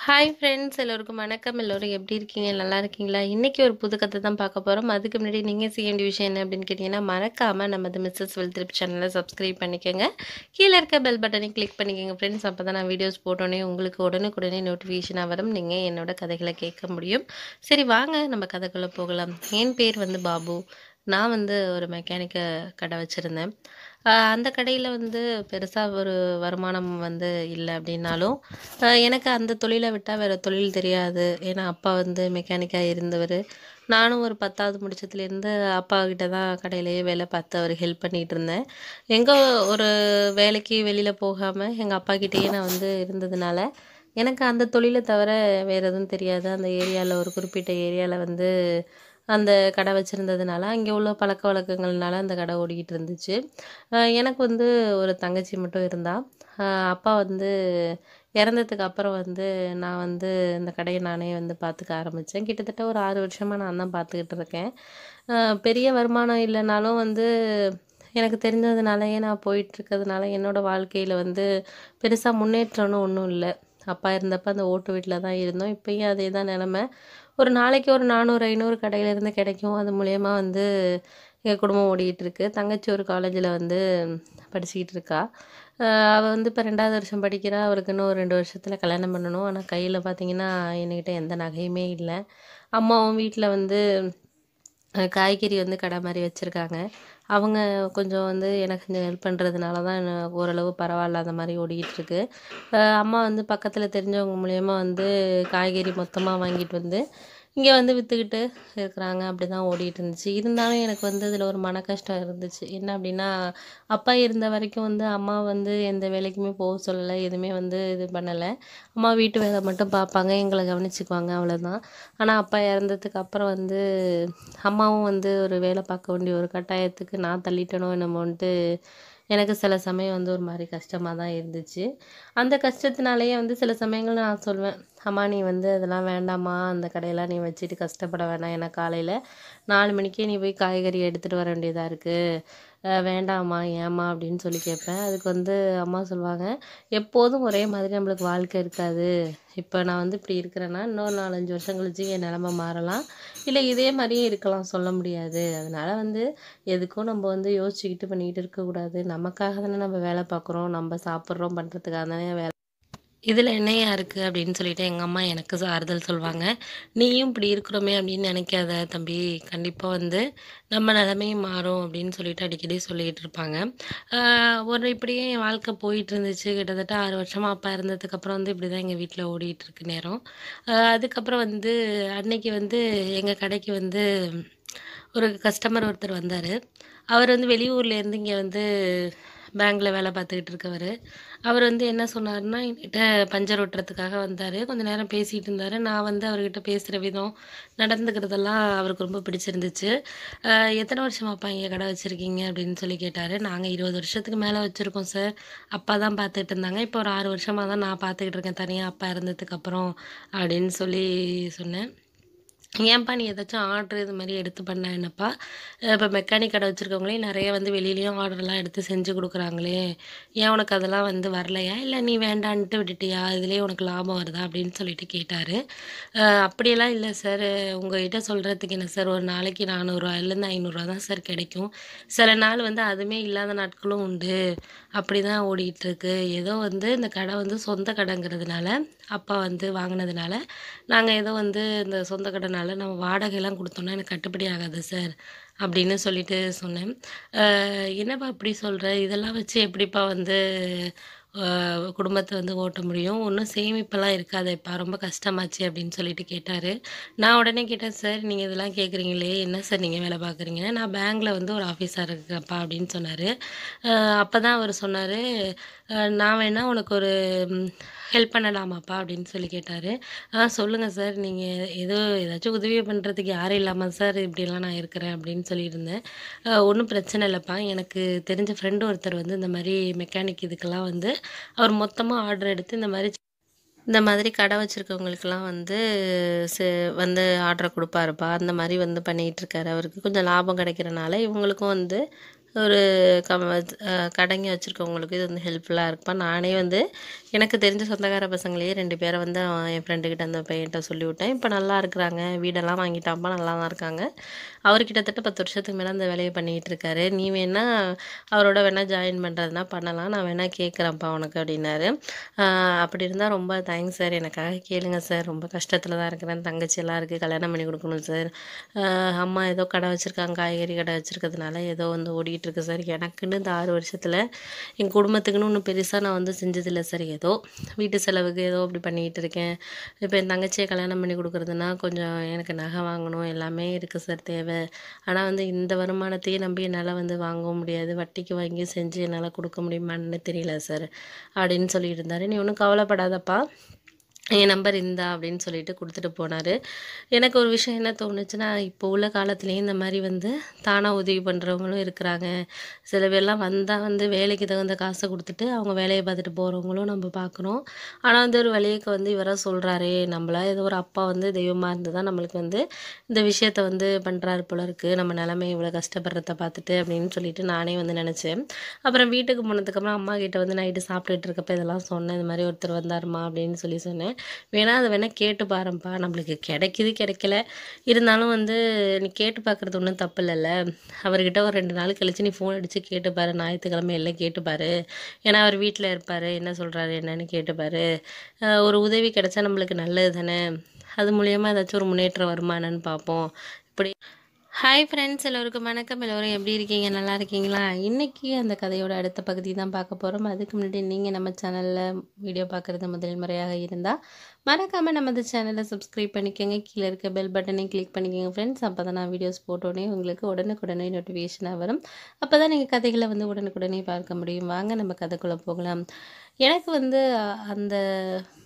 Hi friends எல்லோருக்கும் வணக்கம். எல்லோரும் எப்படி இருக்கீங்க? நல்லா இருக்கீங்களா? இன்றைக்கி ஒரு புது கதை தான் பார்க்க போகிறோம். அதுக்கு முன்னாடி நீங்கள் செய்ய வேண்டிய விஷயம் என்ன அப்படின்னு கேட்டிங்கன்னா, மறக்காமல் நமது மிஸ்ஸஸ் வெல்த் சேனலை சப்ஸ்கிரைப் பண்ணிக்கோங்க. கீழே இருக்க பெல் பட்டனை கிளிக் பண்ணிக்கோங்க ஃப்ரெண்ட்ஸ். அப்போ தான் நான் வீடியோஸ் போட்டோன்னே உங்களுக்கு உடனுக்குடனே நோட்டிஃபிகேஷனாக வரும். நீங்கள் என்னோட கதைகளை கேட்க முடியும். சரி வாங்க நம்ம கதைக்குள்ளே போகலாம். என் பேர் வந்து பாபு. நான் வந்து ஒரு மெக்கானிக்க கடை வச்சுருந்தேன். அந்த கடையில் வந்து பெருசாக ஒரு வருமானம் வந்து இல்லை அப்படின்னாலும் எனக்கு அந்த தொழிலை விட்டால் வேறு தொழில் தெரியாது. ஏன்னா அப்பா வந்து மெக்கானிக்காக இருந்தவர். நானும் ஒரு 10வது முடிச்சதுலேருந்து அப்பா கிட்ட தான் கடையிலேயே வேலை பார்த்து அவருக்கு ஹெல்ப் பண்ணிகிட்டு இருந்தேன். எங்கே ஒரு வேலைக்கு வெளியில் போகாமல் எங்கள் அப்பா கிட்டேயே நான் வந்து இருந்ததுனால எனக்கு அந்த தொழிலை தவிர வேறு எதுவும் தெரியாது. அந்த ஏரியாவில் ஒரு குறிப்பிட்ட ஏரியாவில் வந்து அந்த கடை வச்சுருந்ததுனால அங்கே உள்ள பழக்க வழக்கங்கள்னால அந்த கடை ஓடிக்கிட்டு இருந்துச்சு. எனக்கு வந்து ஒரு தங்கச்சி மட்டும் இருந்தா. அப்பா வந்து இறந்ததுக்கு அப்புறம் வந்து நான் வந்து இந்த கடையை நானே வந்து பார்த்துக்க ஆரம்பித்தேன். கிட்டத்தட்ட ஒரு 6 வருஷமாக நான் தான் பார்த்துக்கிட்டு இருக்கேன். பெரிய வருமானம் இல்லைனாலும் வந்து எனக்கு தெரிஞ்சதுனாலயே நான் போயிட்டுருக்கிறதுனால என்னோடய வாழ்க்கையில் வந்து பெருசாக முன்னேற்றம்னு ஒன்றும் இல்லை. அப்பா இருந்தப்போ அந்த ஓட்டு வீட்டில் தான் இருந்தோம். இப்பயும் அதே தான் நிலமை. ஒரு நாளைக்கு ஒரு 400, 500 கடையிலேருந்து கிடைக்கும். அது மூலயமா வந்து எங்கள் குடும்பம் ஓடிக்கிட்டு இருக்கு. தங்கச்சி ஒரு காலேஜில் வந்து படிச்சுக்கிட்டு இருக்கா. அவள் வந்து இப்போ 2வது வருஷம் படிக்கிறா. அவளுக்கு இன்னும் ஒரு 2 வருஷத்தில் கல்யாணம் பண்ணணும். ஆனால் கையில் பார்த்திங்கன்னா என்கிட்ட எந்த நகையுமே இல்லை. அம்மாவும் வீட்டில் வந்து காய்கறி வந்து கடை மாதிரி வச்சுருக்காங்க. அவங்க கொஞ்சம் வந்து எனக்கு கொஞ்சம் ஹெல்ப் பண்ணுறதுனால தான் ஓரளவு பரவாயில்ல அந்த மாதிரி ஓடிக்கிட்டுருக்கு. அம்மா வந்து பக்கத்தில் தெரிஞ்சவங்க மூலயமா வந்து காய்கறி மொத்தமாக வாங்கிட்டு வந்து இங்கே வந்து விற்றுக்கிட்டு இருக்கிறாங்க. அப்படி தான் ஓடிட்டு இருந்துச்சு. இருந்தாலும் எனக்கு வந்து இதில் ஒரு மன கஷ்டம் இருந்துச்சு. என்ன அப்படின்னா, அப்பா இருந்த வரைக்கும் வந்து அம்மா வந்து எந்த வேலைக்குமே போக சொல்லலை. எதுவுமே வந்து இது பண்ணலை. அம்மா வீட்டு வேலை மட்டும் பார்ப்பாங்க, எங்களை கவனிச்சுக்குவாங்க, அவ்வளோதான். ஆனால் அப்பா இறந்ததுக்கு அப்புறம் வந்து அம்மாவும் வந்து ஒரு வேலை பார்க்க வேண்டிய ஒரு கட்டாயத்துக்கு நான் தள்ளிட்டனோ என்னமோன்ட்டு எனக்கு சில சமயம் வந்து ஒரு மாதிரி கஷ்டமாக தான் இருந்துச்சு. அந்த கஷ்டத்தினாலேயே வந்து சில சமயங்கள் நான் சொல்வேன், அம்மா நீ வந்து அதெல்லாம் வேண்டாம்மா, அந்த கடையெல்லாம் நீ வச்சுட்டு கஷ்டப்பட வேணாம். ஏன்னா காலையில் 4 மணிக்கே நீ போய் காய்கறி எடுத்துகிட்டு வர வேண்டியதாக இருக்குது. வேண்டாம்மா ஏம்மா அப்படின்னு சொல்லி கேட்பேன். அதுக்கு வந்து அம்மா சொல்லுவாங்க, எப்போதும் ஒரே மாதிரி நம்மளுக்கு வாழ்க்கை இருக்காது. இப்போ நான் வந்து இப்படி இருக்கிறேன்னா இன்னொரு 4, 5 வருஷம் கழிச்சு என் நிலமை மாறலாம். இல்லை இதே மாதிரியே இருக்கலாம், சொல்ல முடியாது. அதனால் வந்து எதுக்கும் நம்ம வந்து யோசிச்சுக்கிட்டு பண்ணிக்கிட்டு இருக்கக்கூடாது. நமக்காக தானே நம்ம வேலை பார்க்குறோம், நம்ம சாப்பிட்றோம், பண்ணுறதுக்காக தானே வேலை. இதில் என்னையா இருக்குது அப்படின்னு சொல்லிட்டு எங்கள் அம்மா எனக்கு ஆறுதல் சொல்லுவாங்க. நீயும் இப்படி இருக்கிறோமே அப்படின்னு நினைக்காத தம்பி, கண்டிப்பாக வந்து நம்ம நிலைமையும் மாறும் அப்படின்னு சொல்லிட்டு அடிக்கடி சொல்லிகிட்டு இருப்பாங்க. ஒரு இப்படியே என் வாழ்க்கை போயிட்டு இருந்துச்சு. கிட்டத்தட்ட 6 வருஷமாக அப்பா இருந்ததுக்கப்புறம் வந்து இப்படி தான் எங்கள் வீட்டில் ஓடிட்டு இருக்கு நேரம். அதுக்கப்புறம் வந்து அன்னைக்கு வந்து எங்கள் கடைக்கு வந்து ஒரு கஸ்டமர் ஒருத்தர் வந்தார். அவர் வந்து வெளியூர்லேருந்து இங்கே வந்து பேங்க்கில் வேலை பார்த்துக்கிட்டு இருக்கவர். அவர் வந்து என்ன சொன்னாருன்னா, என்கிட்ட பஞ்சர் ஒட்டுறதுக்காக வந்தார். கொஞ்ச நேரம் பேசிகிட்டு இருந்தார். நான் வந்து அவர்கிட்ட பேசுகிற விதம், நடந்துக்கிறதெல்லாம் அவருக்கு ரொம்ப பிடிச்சிருந்துச்சு. எத்தனை வருஷமாப்பா இங்கே கடை வச்சுருக்கீங்க அப்படின்னு சொல்லி கேட்டார். நாங்கள் 20 வருஷத்துக்கு மேலே வச்சுருக்கோம் சார். அப்பா தான் பார்த்துட்டு இருந்தாங்க. இப்போ ஒரு 6 வருஷமாக தான் நான் பார்த்துக்கிட்டு இருக்கேன், தனியாக அப்பா இறந்ததுக்கப்புறம் அப்படின்னு சொல்லி சொன்னேன். ஏன்ப்பா நீ ஏதாச்சும் ஆர்டர் இது மாதிரி எடுத்து பண்ண என்னப்பா? இப்போ மெக்கானிக் கடை வச்சுருக்கவங்களே நிறைய வந்து வெளியிலேயும் ஆர்டர்லாம் எடுத்து செஞ்சு கொடுக்குறாங்களே, ஏன் உனக்கு அதெல்லாம் வந்து வரலையா? இல்லை நீ வேண்டான்ட்டு விட்டுட்டியா? இதுலேயே உனக்கு லாபம் வருதா அப்படின்னு சொல்லிட்டு கேட்டார். அப்படியெல்லாம் இல்லை சார், உங்கள்கிட்ட சொல்கிறதுக்கு என்ன சார், ஒரு நாளைக்கு 400 500 தான் சார் கிடைக்கும். சில நாள் வந்து அதுவுமே இல்லாத நாட்களும் உண்டு. அப்படி தான் ஓடிட்டுருக்கு. ஏதோ வந்து இந்த கடை வந்து சொந்த கடைங்கிறதுனால அப்பா வந்து வாங்கினதுனால நாங்கள் ஏதோ வந்து இந்த சொந்த கடைனால நம்ம வாடகைலாம் கொடுத்தோம்னா எனக்கு கட்டுப்படி ஆகாது சார் அப்படின்னு சொல்லிட்டு சொன்னேன். என்னப்பா இப்படி சொல்கிற, இதெல்லாம் வச்சு எப்படிப்பா வந்து குடும்பத்தை வந்து ஓட்ட முடியும், ஒன்றும் சேமிப்பெல்லாம் இருக்காதேப்பா, ரொம்ப கஷ்டமாச்சு அப்படின்னு சொல்லிட்டு கேட்டார். நான் உடனே கேட்டேன், சார் நீங்கள் இதெல்லாம் கேட்குறீங்களே, என்ன சார் நீங்கள் வேலை பார்க்குறீங்கன்னா, நான் பேங்க்கில் வந்து ஒரு ஆஃபீஸாக இருக்கேன்ப்பா அப்படின்னு சொன்னார். அப்போ தான் அவர் சொன்னார், நான் வேணால் உனக்கு ஒரு ஹெல்ப் பண்ணலாமாப்பா அப்படின்னு சொல்லி கேட்டார். சொல்லுங்கள் சார், நீங்கள் ஏதாச்சும் உதவி பண்ணுறதுக்கு யாரும் இல்லாமல் சார் இப்படிலாம் நான் இருக்கிறேன் அப்படின்னு சொல்லியிருந்தேன். ஒன்றும் பிரச்சனை இல்லைப்பா, எனக்கு தெரிஞ்ச ஃப்ரெண்டு ஒருத்தர் வந்து இந்த மாதிரி மெக்கானிக் இதுக்கெல்லாம் வந்து அவர் மொத்தமாக ஆர்டர் எடுத்து இந்த மாதிரி கடை வச்சுருக்கவங்களுக்கெல்லாம் வந்து சே வந்து ஆர்டர் கொடுப்பாருப்பா. அந்த மாதிரி வந்து பண்ணிகிட்ருக்காரு. அவருக்கு கொஞ்சம் லாபம் கிடைக்கிறனால இவங்களுக்கும் வந்து ஒரு கம் கடைங்க வச்சுருக்கவங்களுக்கு இது வந்து ஹெல்ப்ஃபுல்லாக இருக்குப்பா. நானே வந்து எனக்கு தெரிஞ்ச சொந்தக்கார பசங்களையே 2 பேரை வந்து என் ஃப்ரெண்டுக்கிட்ட அந்த பையன்கிட்ட சொல்லிவிட்டேன். இப்போ நல்லா இருக்கிறாங்க, வீடெல்லாம் வாங்கிட்டான்ப்பா, நல்லா தான் இருக்காங்க. அவர் கிட்டத்தட்ட 10 வருஷத்துக்கு மேலே அந்த வேலையை பண்ணிக்கிட்டு இருக்காரு. நீ வேணா அவரோட வேணா ஜாயின் பண்ணுறதுனா பண்ணலாம், நான் வேணா கேட்குறேன்ப்பா உனக்கு அப்படின்னாரு. அப்படி இருந்தால் ரொம்ப தேங்க்ஸ் சார், எனக்காக கேளுங்க சார், ரொம்ப கஷ்டத்தில் தான் இருக்கிறேன், தங்கச்சி எல்லாம் இருக்குது, கல்யாணம் பண்ணி கொடுக்கணும் சார். அம்மா ஏதோ கடை வச்சுருக்காங்க, காய்கறி கடை வச்சுருக்கிறதுனால ஏதோ வந்து ஓடிட்டுருக்கு சார். எனக்குன்னு இந்த 6 வருஷத்தில் எங்கள் குடும்பத்துக்குன்னு ஒன்றும் பெருசாக நான் வந்து செஞ்சதில்லை சார். ஏதோ வீட்டு செலவுக்கு ஏதோ அப்படி பண்ணிக்கிட்டு இருக்கேன். இப்போ என் தங்கச்சியை கல்யாணம் பண்ணி கொடுக்குறதுனா கொஞ்சம் எனக்கு நகை வாங்கணும், எல்லாமே இருக்குது சார் தேவை. ஆனால் வந்து இந்த வருமானத்தையே நம்பி என்னால் வந்து வாங்கவும் முடியாது, வட்டிக்கு வாங்கி செஞ்சு என்னால் கொடுக்க முடியுமான்னு தெரியல சார் அப்படின்னு சொல்லிட்டு இருந்தார். நீ ஒன்றும் கவலைப்படாதப்பா, என் நம்பர் இந்தா அப்படின்னு சொல்லிட்டு கொடுத்துட்டு போனார். எனக்கு ஒரு விஷயம் என்ன தோணுச்சுன்னா, இப்போ உள்ள காலத்துலேயும் இந்த மாதிரி வந்து தானாக உதவி பண்ணுறவங்களும் இருக்கிறாங்க. சில பேர்லாம் வந்தால் வந்து வேலைக்கு தகுந்த காசை கொடுத்துட்டு அவங்க வேலையை பார்த்துட்டு போகிறவங்களும் நம்ம பார்க்குறோம். ஆனால் வந்து ஒரு வழியக்கு வந்து இவராக சொல்கிறாரே, நம்மளா ஏதோ ஒரு அப்பா வந்து தெய்வமாக இருந்து தான் நம்மளுக்கு வந்து இந்த விஷயத்த வந்து பண்ணுறாரு போல இருக்குது, நம்ம நிலமை இவ்வளோ கஷ்டப்படுறத பார்த்துட்டு அப்படின்னு சொல்லிட்டு நானே வந்து நினச்சேன். அப்புறம் வீட்டுக்கு போனதுக்கப்புறம் அம்மா கிட்ட வந்து நைட்டு சாப்பிட்டுட்டு இருக்கப்ப இதெல்லாம் சொன்னேன், இந்த மாதிரி ஒருத்தர் வந்தாருமா அப்படின்னு சொன்னேன். வேணா அதை வேணா கேட்டு பாருப்பா, நம்மளுக்கு கிடைக்குது கிடைக்கல, இருந்தாலும் வந்து நீ கேட்டு பார்க்குறது ஒன்றும் தப்பு இல்லைல்ல. அவர்கிட்ட ஒரு 2 நாள் கழிச்சு நீ ஃபோன் அடித்து கேட்டுப்பாரு, ஞாயிற்றுக்கிழமை எல்லாம் கேட்டுப்பாரு. ஏன்னா அவர் வீட்டில் இருப்பார், என்ன சொல்கிறாரு என்னன்னு கேட்டுப்பாரு. ஒரு உதவி கிடைச்சா நம்மளுக்கு நல்லது தானே, அது மூலியமாக ஏதாச்சும் ஒரு முன்னேற்றம் வருமானன்னு பார்ப்போம். இப்படி ஹாய் ஃப்ரெண்ட்ஸ், எல்லோருக்கும் வணக்கம். எல்லோரும் எப்படி இருக்கீங்க, நல்லா இருக்கீங்களா? இன்றைக்கி அந்த கதையோட அடுத்த பகுதி தான் பார்க்க போகிறோம். அதுக்கு முன்னாடி நீங்கள் நம்ம சேனலில் வீடியோ பார்க்குறது முதல் முறையாக இருந்தால் மறக்காமல் நமது சேனலை சப்ஸ்கிரைப் பண்ணிக்கோங்க. கீழே இருக்க பெல் பட்டனை கிளிக் பண்ணிக்கோங்க ஃப்ரெண்ட்ஸ். அப்போ தான் நான் வீடியோஸ் போட்டோடனே உங்களுக்கு உடனுக்குடனே நோட்டிஃபிகேஷனாக வரும். அப்போ தான் நீங்கள் கதைகளை வந்து உடனுக்குடனே பார்க்க முடியும். வாங்க நம்ம கதைக்குள்ளே போகலாம். எனக்கு வந்து அந்த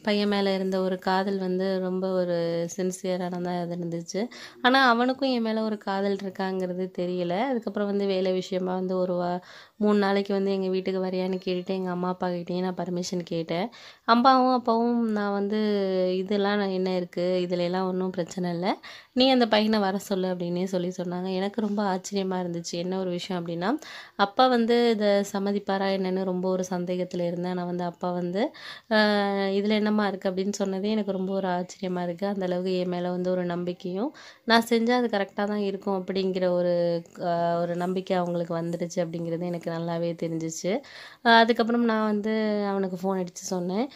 பையன் மேலே இருந்த ஒரு காதல் வந்து ரொம்ப ஒரு சின்சியரானதாக அது இருந்துச்சு. ஆனால் அவனுக்கும் என் மேலே ஒரு காதல் இருக்காங்கிறது தெரியல. அதுக்கப்புறம் வந்து வேலை விஷயமா வந்து ஒரு 3 நாளைக்கு வந்து எங்கள் வீட்டுக்கு வரையான்னு கேட்டுட்டு எங்கள் அம்மா அப்பா கிட்டேயும் நான் பர்மிஷன் கேட்டேன். அம்மாவும் அப்பாவும் நான் வந்து இதெல்லாம் நான் என்ன இருக்குது, இதுலலாம் ஒன்றும் பிரச்சனை இல்லை, நீ அந்த பையனை வர சொல்லு அப்படின்னே சொன்னாங்க. எனக்கு ரொம்ப ஆச்சரியமாக இருந்துச்சு. என்ன ஒரு விஷயம் அப்படின்னா, அப்பா வந்து இதை சம்மதிப்பாரா என்னென்னு ரொம்ப ஒரு சந்தேகத்தில் இருந்தேன். ஆனால் வந்து அப்பா வந்து இதில் என்னம்மா இருக்குது அப்படின்னு சொன்னதே எனக்கு ரொம்ப ஒரு ஆச்சரியமாக இருக்குது. அந்தளவுக்கு என் மேலே வந்து ஒரு நம்பிக்கையும், நான் செஞ்சால் அது கரெக்டாக தான் இருக்கும் அப்படிங்கிற ஒரு நம்பிக்கை அவங்களுக்கு வந்துடுச்சு அப்படிங்கிறது எனக்கு நல்லாவே தெரிஞ்சிச்சு. அதுக்கப்புறம் நான் வந்து அவனுக்கு ஃபோன் அடித்து சொன்னேன்,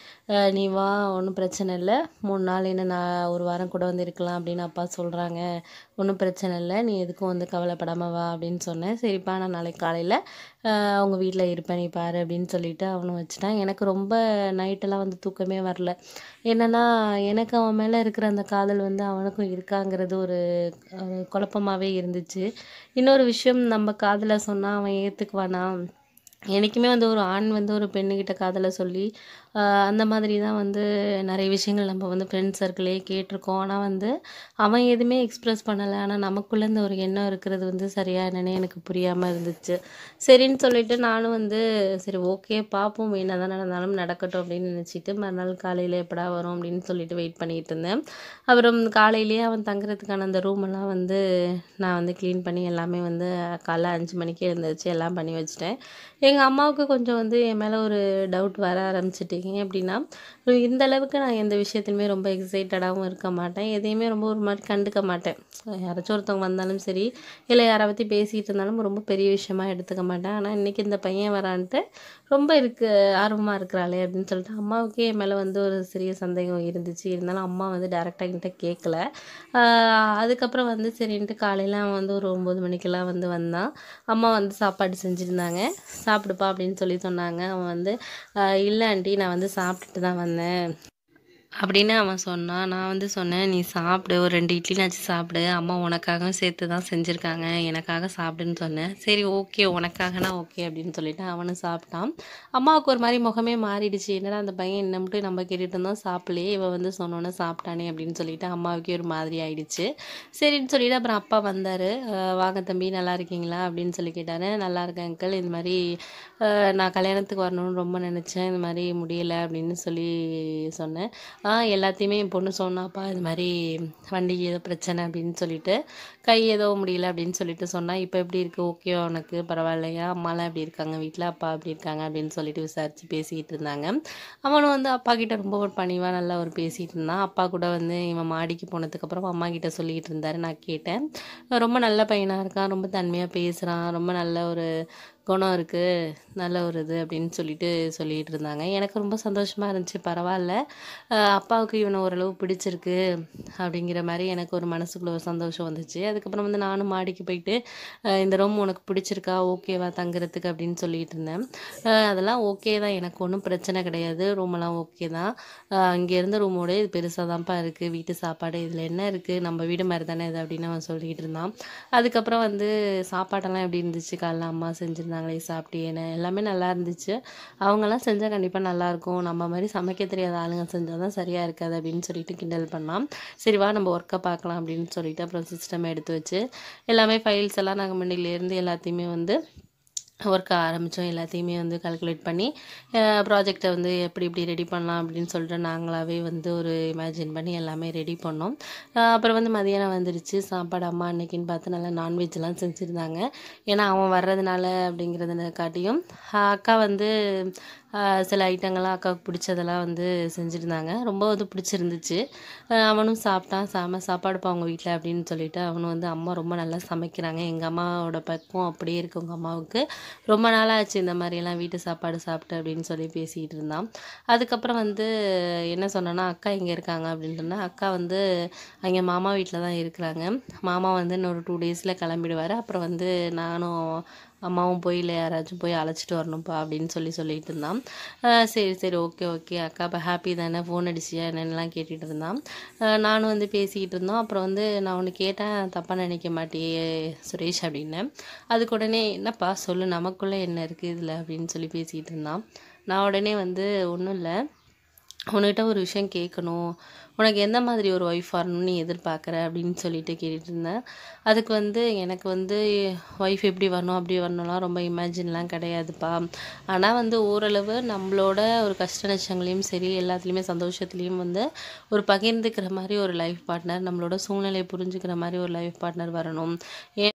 நீ வா, ஒன்றும் பிரச்சனை இல்லை, 3 நாள் என்ன, நான் ஒரு வாரம் கூட வந்து இருக்கலாம் அப்படின்னு அப்பா சொல்கிறாங்க, ஒன்றும் பிரச்சனை இல்லை, நீ எதுக்கும் வந்து கவலைப்படாமல் வா அப்படின்னு சொன்னேன். சரிப்பா, நான் நாளைக்கு காலையில் அவங்க வீட்டில் இருப்பேன், நீ பாரு அப்படின்னு சொல்லிவிட்டு அவனும் வச்சுட்டான். எனக்கு ரொம்ப நைட்டெல்லாம் வந்து தூக்கமே வரல. என்னென்னா, எனக்கு அவன் மேலே இருக்கிற அந்த காதல் வந்து அவனுக்கும் இருக்காங்கிறது ஒரு குழப்பமாகவே இருந்துச்சு. இன்னொரு விஷயம், நம்ம காதலை சொன்னால் அவன் ஏற்றுக்குவானா? என்றைக்குமே வந்து ஒரு ஆண் வந்து ஒரு பெண்ணுக்கிட்ட காதலை சொல்லி அந்த மாதிரி தான் வந்து நிறைய விஷயங்கள் நம்ம வந்து ஃப்ரெண்ட்ஸ் சர்க்கிளே கேட்டிருக்கோம். ஆனால் வந்து அவன் எதுவுமே எக்ஸ்ப்ரெஸ் பண்ணலை. ஆனால் நமக்குள்ளே இந்த ஒரு எண்ணம் இருக்கிறது வந்து சரியாக என்னன்னே எனக்கு புரியாமல் இருந்துச்சு. சரின்னு சொல்லிட்டு நானும் வந்து சரி ஓகே பார்ப்போம், என்ன தான் நடந்தாலும் நடக்கட்டும் அப்படின்னு நினச்சிட்டு மறுநாள் காலையில் எப்படா வரும் அப்படின்னு சொல்லிட்டு வெயிட் பண்ணிகிட்டு இருந்தேன். அப்புறம் காலையிலேயே அவன் தங்குறதுக்கான அந்த ரூமெல்லாம் வந்து நான் வந்து க்ளீன் பண்ணி எல்லாமே வந்து காலைல 5 மணிக்கே எழுந்திரிச்சு எல்லாம் பண்ணி வச்சுட்டேன். எங்கள் அம்மாவுக்கு கொஞ்சம் வந்து என் மேலே ஒரு டவுட் வர ஆரம்பிச்சிட்டு, ஏன் அப்படின்னா, இந்த அளவுக்கு நான் எந்த விஷயத்துலையுமே ரொம்ப எக்ஸைட்டடாகவும் இருக்க மாட்டேன், எதையுமே ரொம்ப ஒரு மாதிரி கண்டுக்க மாட்டேன். யாராச்சும் ஒருத்தவங்க வந்தாலும் சரி, இல்லை யாரை பற்றி பேசிகிட்டு இருந்தாலும் ரொம்ப பெரிய விஷயமா எடுத்துக்க மாட்டேன். ஆனால் இன்றைக்கி இந்த பையன் வரான்ட்டு ரொம்ப ஆர்வமாக இருக்கிறாளே அப்படின்னு சொல்லிட்டு அம்மாவுக்கே என் மேலே வந்து ஒரு சிறிய சந்தேகம் இருந்துச்சு. இருந்தாலும் அம்மா வந்து டேரெக்டாக என்கிட்ட கேட்கல. அதுக்கப்புறம் வந்து சரின்ட்டு காலையில் அவன் வந்து ஒரு 9 மணிக்கெல்லாம் வந்து வந்தான். அம்மா வந்து சாப்பாடு செஞ்சுருந்தாங்க, சாப்பிடுப்பா அப்படின்னு சொன்னாங்க. அவன் வந்து இல்லை ஆண்டி, நான் வந்து சாப்பிட்டுட்டு தான் வந்தேன் அப்படின்னு அவன் சொன்னான். நான் வந்து சொன்னேன், நீ சாப்பிடு, ஒரு 2 இட்லினாச்சும் சாப்பிடு, அம்மா உனக்காக சேர்த்து தான் செஞ்சுருக்காங்க, எனக்காக சாப்பிடுன்னு சொன்னேன். சரி ஓகே, உனக்காகனா ஓகே அப்படின்னு சொல்லிட்டு அவனும் சாப்பிட்டான். அம்மாவுக்கு ஒரு மாதிரி முகமே மாறிடுச்சு. என்னடா அந்த பையன் என்ன மட்டும் நம்ம கேட்டுட்டு இருந்தோம் சாப்பிடலையே, இவன் வந்து சொன்னோன்னே சாப்பிட்டானே அப்படின்னு சொல்லிட்டு அம்மாவுக்கே ஒரு மாதிரி ஆயிடுச்சு. சரின்னு சொல்லிட்டு அப்புறம் அப்பா வந்தார். வாங்க தம்பி, நல்லா இருக்கீங்களா அப்படின்னு சொல்லி கேட்டார். நல்லா இருக்கேன் அங்கிள், இந்த மாதிரி நான் கல்யாணத்துக்கு வரணும்னு ரொம்ப நினச்சேன், இந்த மாதிரி முடியலை அப்படின்னு சொல்லி சொன்னேன். எல்லாத்தையுமே என் பொண்ணு சொன்னாப்பா, இது மாதிரி வண்டிக்கு ஏதோ பிரச்சனை அப்படின்னு சொல்லிட்டு, கை ஏதோ முடியல அப்படின்னு சொல்லிட்டு சொன்னா. இப்போ எப்படி இருக்குது, ஓகேவா உனக்கு, பரவாயில்லையா, அம்மாலாம் எப்படி இருக்காங்க வீட்டில், அப்பா எப்படி இருக்காங்க அப்படின்னு சொல்லிட்டு விசாரித்து பேசிக்கிட்டு இருந்தாங்க. அவனும் வந்து அப்பா கிட்ட ரொம்ப ஒரு பணிவாக நல்லா ஒரு பேசிகிட்டு இருந்தான். அப்பா கூட வந்து இவன் மாடிக்கு போனதுக்கப்புறம் அம்மா கிட்ட சொல்லிக்கிட்டு இருந்தாரு. நான் கேட்டேன், ரொம்ப நல்ல பையனாக இருக்கான், ரொம்ப தன்மையாக பேசுகிறான், ரொம்ப நல்ல ஒரு குணம் இருக்குது, நல்ல ஒரு இது அப்படின்னு சொல்லிட்டு இருந்தாங்க. எனக்கு ரொம்ப சந்தோஷமாக இருந்துச்சு. பரவாயில்ல, அப்பாவுக்கு இவனை ஓரளவு பிடிச்சிருக்கு அப்படிங்கிற மாதிரி எனக்கு ஒரு மனசுக்குள்ள ஒரு சந்தோஷம் வந்துச்சு. அதுக்கப்புறம் வந்து நானும் மாடிக்கு போயிட்டு, இந்த ரூம் உனக்கு பிடிச்சிருக்கா, ஓகேவா தங்குறதுக்கு அப்படின்னு சொல்லிட்டு இருந்தேன். அதெல்லாம் ஓகே தான், எனக்கு ஒன்றும் பிரச்சனை கிடையாது, ரூமெல்லாம் ஓகே தான். இங்கே இருந்த ரூமோட இது பெருசாக தான்ப்பா இருக்குது, வீட்டு சாப்பாடு இதில் என்ன இருக்குது, நம்ம வீடு மாதிரி தானே இது அப்படின்னு அவன் சொல்லிக்கிட்டு இருந்தான். அதுக்கப்புறம் வந்து சாப்பாடெல்லாம் எப்படி இருந்துச்சு, காலைல அம்மா செஞ்சுருந்தாங்களே சாப்பிட்டேன்னு, எல்லாமே நல்லா இருந்துச்சு. அவங்கெல்லாம் செஞ்சால் கண்டிப்பாக நல்லாயிருக்கும், நம்ம மாதிரி சமைக்க தெரியாத ஆளுங்க செஞ்சால் தான் சரியாக இருக்காது அப்படின்னு சொல்லிட்டு கிண்டல் பண்ணான். சரி வா நம்ம ஒர்க்கை பார்க்கலாம் அப்படின்னு சொல்லிட்டு அப்புறம் சிஸ்டம் எடுத்து வச்சு எல்லாமே ஃபைல்ஸ் எல்லாம் நாங்கள் முன்னிலேருந்து எல்லாத்தையுமே வந்து ஒர்க் ஆரம்பித்தோம். எல்லாத்தையுமே வந்து கால்குலேட் பண்ணி ப்ராஜெக்டை வந்து எப்படி இப்படி ரெடி பண்ணலாம் அப்படின்னு சொல்லிட்டு நாங்களாகவே வந்து ஒரு இமேஜின் பண்ணி எல்லாமே ரெடி பண்ணோம். அப்புறம் வந்து மதியானம் வந்துடுச்சு. சாப்பாடு அம்மா அன்னைக்குன்னு பார்த்து நல்லா நான்வெஜ்லாம் செஞ்சுருந்தாங்க. ஏன்னா அவன் வர்றதுனால அப்படிங்கிறத காட்டியும் அக்கா வந்து சில ஐட்டங்கள்லாம் அக்காவுக்கு பிடிச்சதெல்லாம் வந்து செஞ்சுருந்தாங்க. ரொம்ப வந்து பிடிச்சிருந்துச்சு. அவனும் சாப்பிட்டான். சாப்பாடுப்பா அவங்க வீட்டில் அப்படின்னு சொல்லிட்டு அவனும் வந்து அம்மா ரொம்ப நல்லா சமைக்கிறாங்க, எங்கள் அம்மாவோட பக்குவம் அப்படியே இருக்குது உங்கள் அம்மாவுக்கு, ரொம்ப நாளாச்சு இந்த மாதிரியெல்லாம் வீட்டு சாப்பாடு சாப்பிட்டு அப்படின்னு சொல்லி பேசிகிட்டு இருந்தான். அதுக்கப்புறம் வந்து என்ன சொன்னேன்னா, அக்கா எங்கே இருக்காங்க அப்படின்னு சொன்னால், அக்கா வந்து அங்கே மாமா வீட்டில் தான் இருக்கிறாங்க. மாமா வந்து இன்னொரு 2 டேஸில் கிளம்பிடுவார். அப்புறம் வந்து நானும் அம்மாவும் போய் இல்லை யாராச்சும் போய் அழைச்சிட்டு வரணும்ப்பா அப்படின்னு சொல்லிட்டு இருந்தான். சரி சரி ஓகே ஓகே அக்கா இப்போ ஹாப்பி தானே, ஃபோன் அடிச்சியா என்னென்னலாம் கேட்டுகிட்டு இருந்தான். நானும் வந்து பேசிக்கிட்டு இருந்தோம். அப்புறம் வந்து நான் ஒன்று கேட்டேன், தப்பாக நினைக்க மாட்டியே சுரேஷ் அப்படின்னேன். அதுக்கு உடனே என்னப்பா சொல்லு, நமக்குள்ளே என்ன இருக்குது இதில் அப்படின்னு சொல்லி பேசிக்கிட்டு இருந்தான். நான் உடனே வந்து ஒன்றும் இல்லை, உன்கிட்ட ஒரு விஷயம் கேட்கணும், உனக்கு எந்த மாதிரி ஒரு ஒய்ஃப் வரணும்னு நீ எதிர்பார்க்குற அப்படின்னு சொல்லிட்டு கேட்டுட்டு இருந்தேன். அதுக்கு வந்து எனக்கு வந்து ஒய்ஃப் எப்படி வரணும் அப்படி வரணும்லாம் ரொம்ப இமேஜின்லாம் கிடையாதுப்பா. ஆனால் வந்து ஓரளவு நம்மளோட ஒரு கஷ்ட நஷ்டங்களையும் சரி எல்லாத்துலேயுமே சந்தோஷத்துலேயும் வந்து ஒரு பகிர்ந்துக்கிற மாதிரி ஒரு லைஃப் பார்ட்னர், நம்மளோட சூழ்நிலையை புரிஞ்சுக்கிற மாதிரி ஒரு லைஃப் பார்ட்னர் வரணும்.